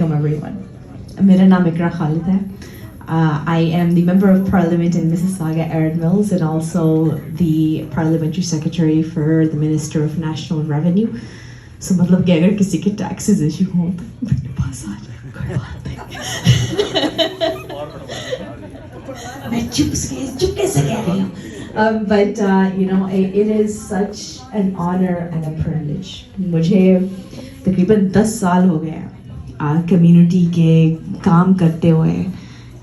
Everyone. मेरा नाम इकरा खालिद है. I am the Member of Parliament in Mississauga, Erin Mills, and also the Parliamentary Secretary for the Minister of National Revenue. So मतलब कि अगर किसी के taxes issue हो तो मेरे पास आ जाए, कोई बात नहीं. मैं चुपके से कह रही हूँ. But you know, it is such an honor and a privilege. मुझे तकरीबन 10 साल हो गए हैं community के काम करते हुए,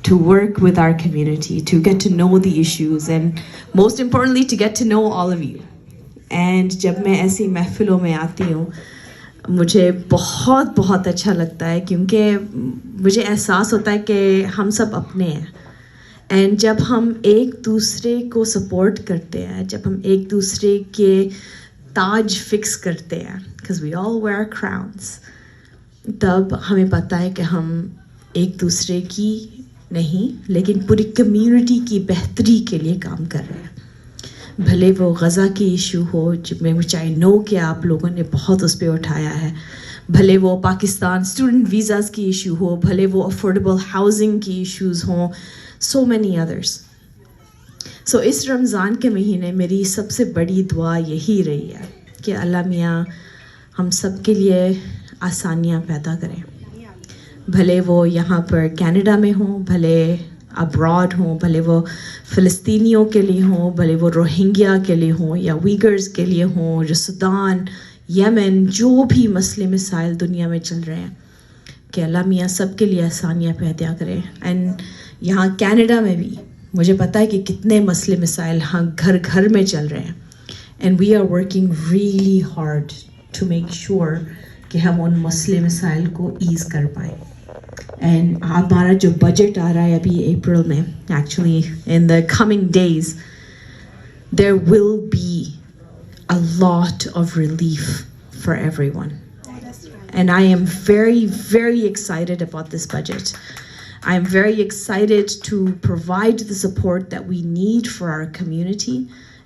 to work with our community, to get to know the issues, and most importantly to get to know all of you. And जब मैं ऐसी महफिलों में आती हूँ मुझे बहुत बहुत अच्छा लगता है, क्योंकि मुझे एहसास होता है कि हम सब अपने हैं. एंड जब हम एक दूसरे को सपोर्ट करते हैं, जब हम एक दूसरे के ताज फिक्स करते हैं, because we all wear crowns, तब हमें पता है कि हम एक दूसरे की नहीं लेकिन पूरी कम्युनिटी की बेहतरी के लिए काम कर रहे हैं. भले वो गज़ा की इशू हो, जिसमें विच आई नो कि आप लोगों ने बहुत उस पर उठाया है, भले वो पाकिस्तान स्टूडेंट वीज़ाज़ की इशू हो, भले वो अफोर्डेबल हाउसिंग की इश्यूज़ हों, सो मैनी अदर्स. सो इस रमज़ान के महीने मेरी सबसे बड़ी दुआ यही रही है कि अल्लाह मियाँ हम सब के लिए आसानियाँ पैदा करें. भले वो यहाँ पर कनाडा में हों, भले अब्रॉड हों, भले वो फ़लस्तीनियों के लिए हों, भले वो रोहिंग्या के लिए हों या वीगर्स के लिए हों, जो सूडान, यमन, जो भी मसले मसाइल दुनिया में चल रहे हैं, कि अल्लाह मियाँ सब के लिए आसानियाँ पैदा करें. एंड यहाँ कनाडा में भी मुझे पता है कि कितने मसले मसाइल हाँ घर घर में चल रहे हैं. And we are working really hard to make sure कि हम उन मसले मसाइल को ईज़ कर पाएँ. एंड हमारा जो बजट आ रहा है अभी अप्रैल में, actually in the coming days there will be a lot of relief for everyone. And I am very, very excited about this budget. I am very excited to provide the support that we need for our community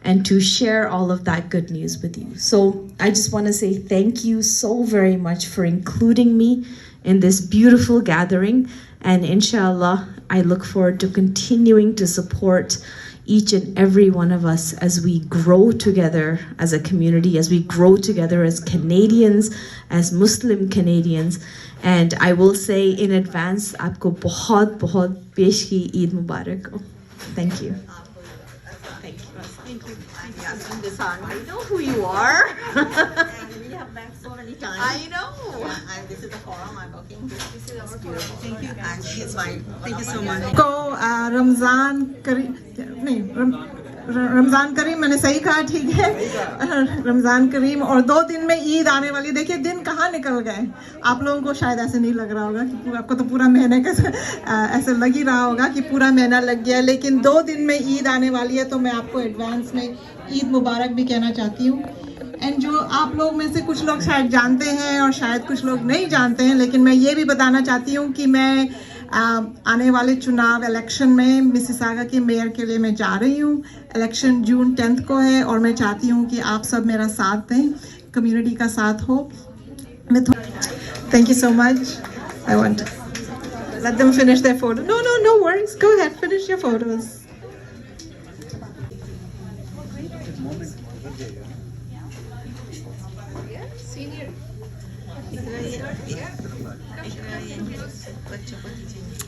and to share all of that good news with you. So I just want to say thank you so very much for including me in this beautiful gathering. And inshallah, I look forward to continuing to support each and every one of us as we grow together as a community, as we grow together as Canadians, as Muslim Canadians. And I will say in advance, aapko bahut bahut pesh ki Eid Mubarak. Thank you. Thank you. Thank you. I know who you are. And we have met so many times. I know. Yeah, and this is the forum I'm working. This is our beautiful. Thank you. And he's fine. Thank you so much. को रमज़ान करीम नहीं रमज़ान करीम मैंने सही कहा, ठीक है, रमज़ान करीम. और 2 दिन में ईद आने वाली. देखिए दिन कहाँ निकल गए. आप लोगों को शायद ऐसे नहीं लग रहा होगा कि आपको तो पूरा महीने का ऐसे लग ही रहा होगा कि पूरा महीना लग गया, लेकिन 2 दिन में ईद आने वाली है. तो मैं आपको एडवांस में ईद मुबारक भी कहना चाहती हूँ. एंड जो आप लोग में से कुछ लोग शायद जानते हैं और शायद कुछ लोग नहीं जानते हैं, लेकिन मैं ये भी बताना चाहती हूँ कि मैं आने वाले चुनाव इलेक्शन में मिसिसागा के मेयर के लिए मैं जा रही हूँ. इलेक्शन जून 10 को है और मैं चाहती हूँ कि आप सब मेरा साथ दें, कम्युनिटी का साथ हो. मैं thank you so much. I want let them finish their photo. No worries, go ahead, finish your photos.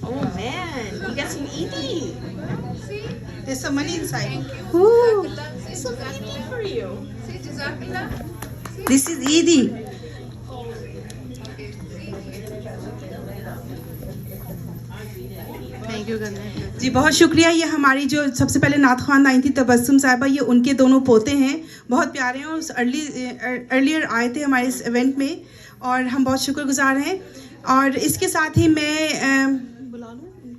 Oh man, you got some Eid. There's some money inside. Ooh, some Eid for you. This is Eid. Thank you जी, बहुत शुक्रिया. ये हमारी जो सबसे पहले नात ख़्वान आई थी तबस्सुम साहिबा, ये उनके दोनों पोते हैं, बहुत प्यारे हैं और अर्लियर आए थे हमारे इस इवेंट में और हम बहुत शुक्रगुजार हैं. और इसके साथ ही मैं